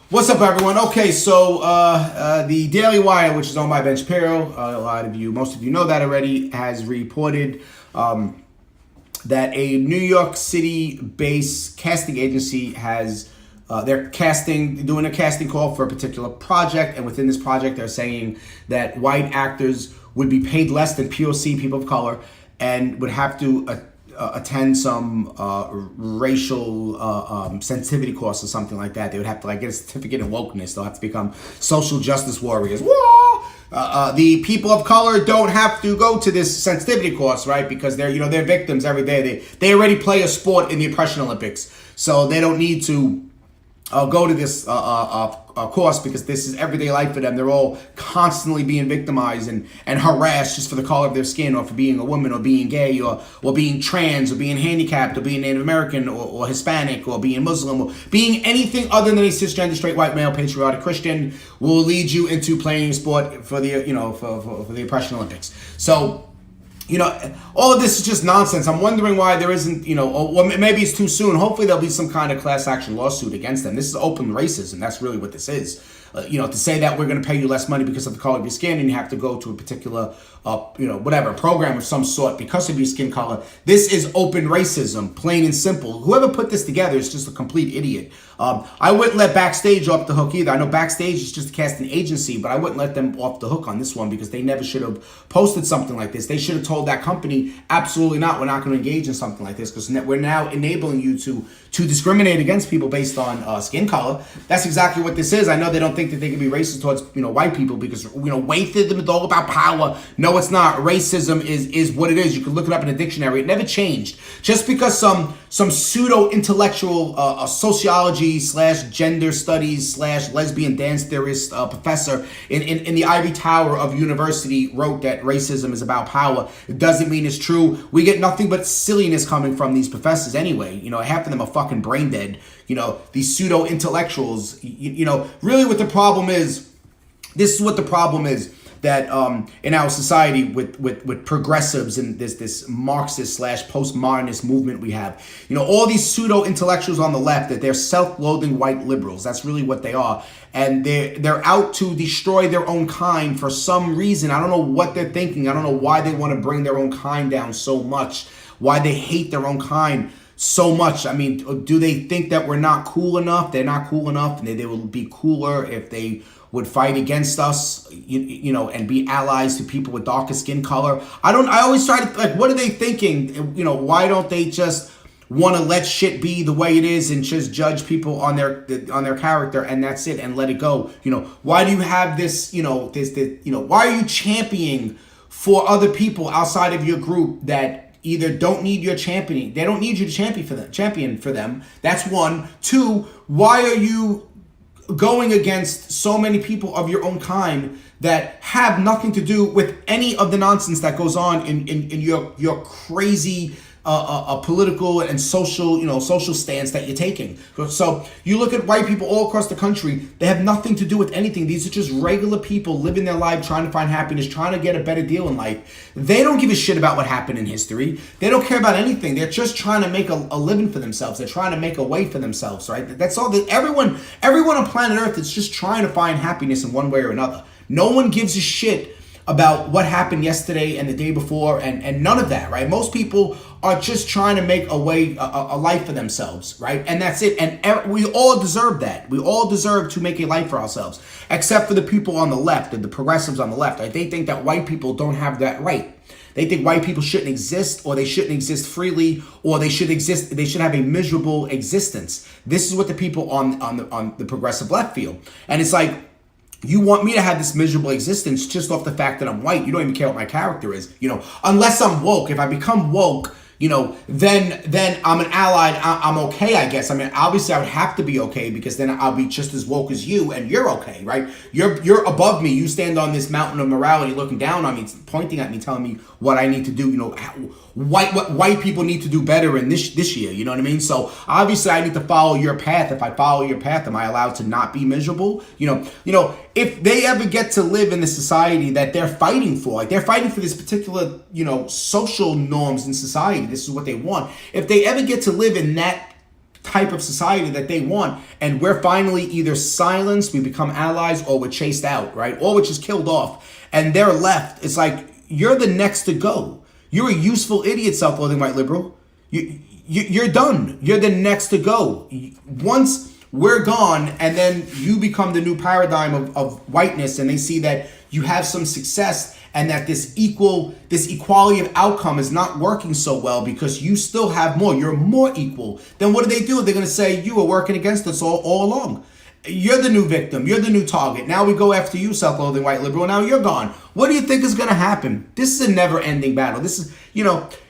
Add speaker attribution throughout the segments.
Speaker 1: What's up, everyone? Okay, so the Daily Wire, which is owned by Ben Shapiro, most of you know that already, has reported that a New York City-based casting agency has they're doing a casting call for a particular project, and within this project, they're saying that white actors would be paid less than POC, people of color, and would have to attend some racial sensitivity course or something like that. They would have to get a certificate in wokeness. They'll have to become social justice warriors. The people of color don't have to go to this sensitivity course, right? Because they're victims every day. They already play a sport in the Oppression Olympics, so they don't need to go to this course because this is everyday life for them. They're all constantly being victimized and harassed just for the color of their skin, or for being a woman, or being gay, or being trans, or being handicapped, or being Native American, or Hispanic, or being Muslim, or being anything other than a cisgender, straight, white, male, patriotic Christian will lead you into playing sport for the for the Oppression Olympics. So, all of this is just nonsense. I'm wondering why there isn't, or maybe it's too soon. Hopefully there'll be some kind of class action lawsuit against them. This is open racism. That's really what this is. To say that we're going to pay you less money because of the color of your skin, and you have to go to a particular, program of some sort because of your skin color. This is open racism, plain and simple. Whoever put this together is just a complete idiot. I wouldn't let Backstage off the hook either. I know Backstage is just a casting agency, but I wouldn't let them off the hook on this one because they never should have posted something like this. They should have told that company, absolutely not, we're not going to engage in something like this because we're now enabling you to discriminate against people based on skin color. That's exactly what this is. I know they don't think that they can be racist towards white people because racism is all about power. No, it's not. Racism is what it is. You can look it up in a dictionary. It never changed. Just because some pseudo intellectual sociology / gender studies / lesbian dance theorist professor in the ivory tower of university wrote that racism is about power, it doesn't mean it's true. We get nothing but silliness coming from these professors anyway. Half of them are fucking brain dead. These pseudo intellectuals. Really what the problem is. This is what the problem is. That in our society with progressives and this Marxist / postmodernist movement we have, all these pseudo intellectuals on the left, that they're self-loathing white liberals. That's really what they are, and they're out to destroy their own kind for some reason. I don't know what they're thinking. I don't know why they want to bring their own kind down so much. Why they hate their own kind so much. I mean, do they think that we're not cool enough? They're not cool enough, and they will be cooler if they would fight against us, and be allies to people with darker skin color. I always try to, what are they thinking? Why don't they just want to let shit be the way it is and just judge people on their character, and that's it, and let it go? Why do you have this, why are you championing for other people outside of your group that either don't need your championing? They don't need you to champion for them. That's one. Two, why are you going against so many people of your own kind that have nothing to do with any of the nonsense that goes on in your crazy political and social stance that you're taking? So you look at white people all across the country, they have nothing to do with anything. These are just regular people living their life, trying to find happiness, trying to get a better deal in life. They don't give a shit about what happened in history. They don't care about anything. They're just trying to make a living for themselves. They're trying to make a way for themselves, right? That's all. Everyone on planet Earth is just trying to find happiness in one way or another. No one gives a shit about what happened yesterday and the day before, and none of that, right? Most people are just trying to make a life for themselves, right? And that's it. And we all deserve that. We all deserve to make a life for ourselves, except for the people on the left and the progressives on the left. Right? They think that white people don't have that right. They think white people shouldn't exist, or they shouldn't exist freely, or they should have a miserable existence. This is what the people on the progressive left feel. And it's like, you want me to have this miserable existence just off the fact that I'm white. You don't even care what my character is, unless I'm woke. If I become woke, then I'm an ally. I'm okay, I guess. I mean, obviously I would have to be okay because then I'll be just as woke as you, and you're okay, right? You're above me. You stand on this mountain of morality looking down on me, pointing at me, telling me what I need to do, what white people need to do better in this year, you know what I mean? So obviously I need to follow your path. If I follow your path, am I allowed to not be miserable? If they ever get to live in the society that they're fighting for, like they're fighting for this particular, social norms in society, this is what they want. If they ever get to live in that type of society that they want, and we're finally either silenced, we become allies, or we're chased out, right? Or we're just killed off, and they're left. It's like, you're the next to go. You're a useful idiot, self-loathing white liberal. You're done. You're the next to go. Once we're gone, and then you become the new paradigm of whiteness, and they see that you have some success, and that this equality of outcome is not working so well because you still have more. You're more equal. Then what do? They're going to say, you were working against us all along. You're the new victim. You're the new target. Now we go after you, self-loathing white liberal. Now you're gone. What do you think is going to happen? This is a never-ending battle. This is,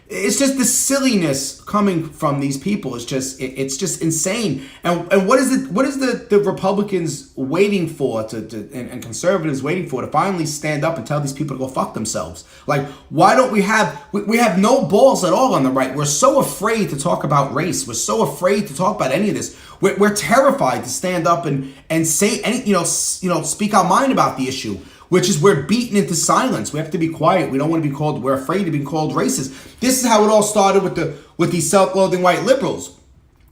Speaker 1: it's just the silliness coming from these people. It's just insane. And what is the Republicans waiting for and conservatives waiting for to finally stand up and tell these people to go fuck themselves? Like, why don't we have no balls at all on the right? We're so afraid to talk about race. We're so afraid to talk about any of this. We're terrified to stand up and say any, speak our mind about the issue, which is we're beaten into silence. We have to be quiet. We don't want to be called, we're afraid of being called racist. This is how it all started with these self-loathing white liberals,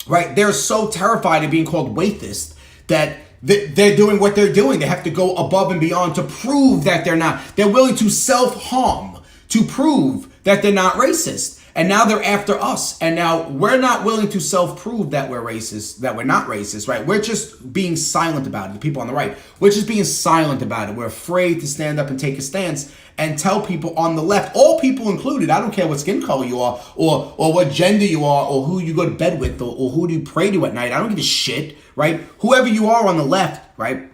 Speaker 1: right? They're so terrified of being called waithist that they're doing what they're doing. They have to go above and beyond to prove that they're not. They're willing to self-harm to prove that they're not racist. And now they're after us. And now we're not willing to self-prove that we're racist, that we're not racist, right? We're just being silent about it. The people on the right, we're just being silent about it. We're afraid to stand up and take a stance and tell people on the left, all people included, I don't care what skin color you are or what gender you are or who you go to bed with or who do you pray to at night. I don't give a shit, right? Whoever you are on the left, right?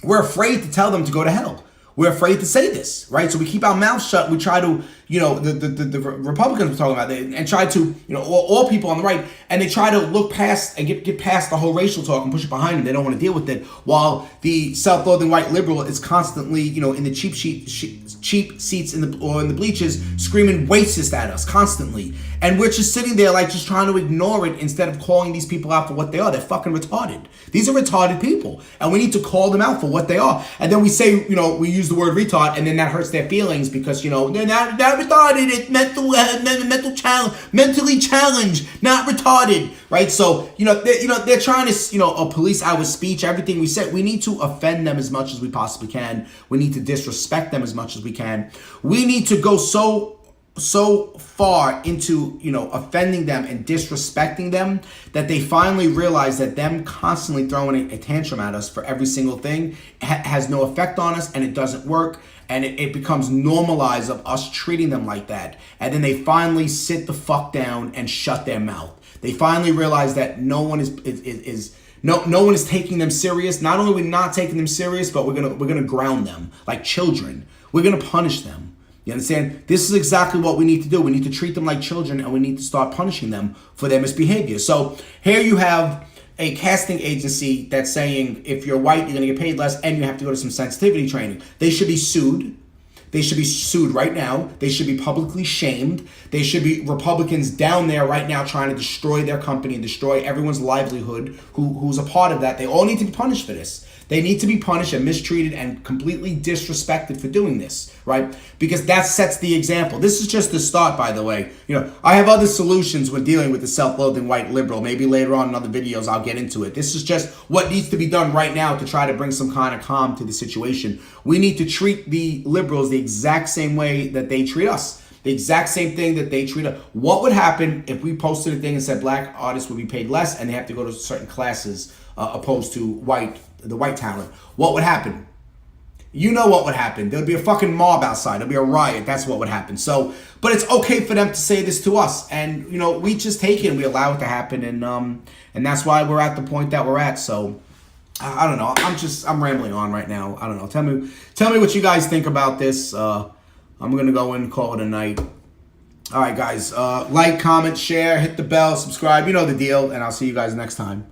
Speaker 1: We're afraid to tell them to go to hell. We're afraid to say this, right? So we keep our mouths shut. We try to, the Republicans were talking about it and try to, all people on the right, and they try to look past and get past the whole racial talk and push it behind them. They don't want to deal with it. While the self-loathing white liberal is constantly, in the cheap seats in the bleachers screaming racist at us constantly. And we're just sitting there like just trying to ignore it instead of calling these people out for what they are. They're fucking retarded. These are retarded people. And we need to call them out for what they are. And then we say, we use the word retard, and then that hurts their feelings because, they're not retarded. It's mentally challenged, not retarded, right? So, they're trying to, police our speech, everything we said. We need to offend them as much as we possibly can. We need to disrespect them as much as we can. We need to go so far into, offending them and disrespecting them that they finally realize that them constantly throwing a tantrum at us for every single thing has no effect on us, and it doesn't work, and it becomes normalized of us treating them like that. And then they finally sit the fuck down and shut their mouth. They finally realize that no one is taking them serious. Not only are we not taking them serious, but we're gonna ground them like children. We're gonna punish them. You understand? This is exactly what we need to do. We need to treat them like children, and we need to start punishing them for their misbehavior. So here you have a casting agency that's saying if you're white, you're going to get paid less, and you have to go to some sensitivity training. They should be sued. They should be sued right now. They should be publicly shamed. They should be Republicans down there right now trying to destroy their company and destroy everyone's livelihood who's a part of that. They all need to be punished for this. They need to be punished and mistreated and completely disrespected for doing this, right? Because that sets the example. This is just the start, by the way. I have other solutions when dealing with the self-loathing white liberal. Maybe later on in other videos I'll get into it. This is just what needs to be done right now to try to bring some kind of calm to the situation. We need to treat the liberals the exact same way that they treat us. The exact same thing that they treat us. What would happen if we posted a thing and said black artists would be paid less and they have to go to certain classes opposed to the white talent? What would happen? You know what would happen. There'd be a fucking mob outside. There'd be a riot. That's what would happen. So, but it's okay for them to say this to us. And, we just take it and we allow it to happen. And that's why we're at the point that we're at. So, I don't know. I'm rambling on right now. I don't know. Tell me what you guys think about this. I'm going to go in and call it a night. All right, guys. Like, comment, share, hit the bell, subscribe. You know the deal. And I'll see you guys next time.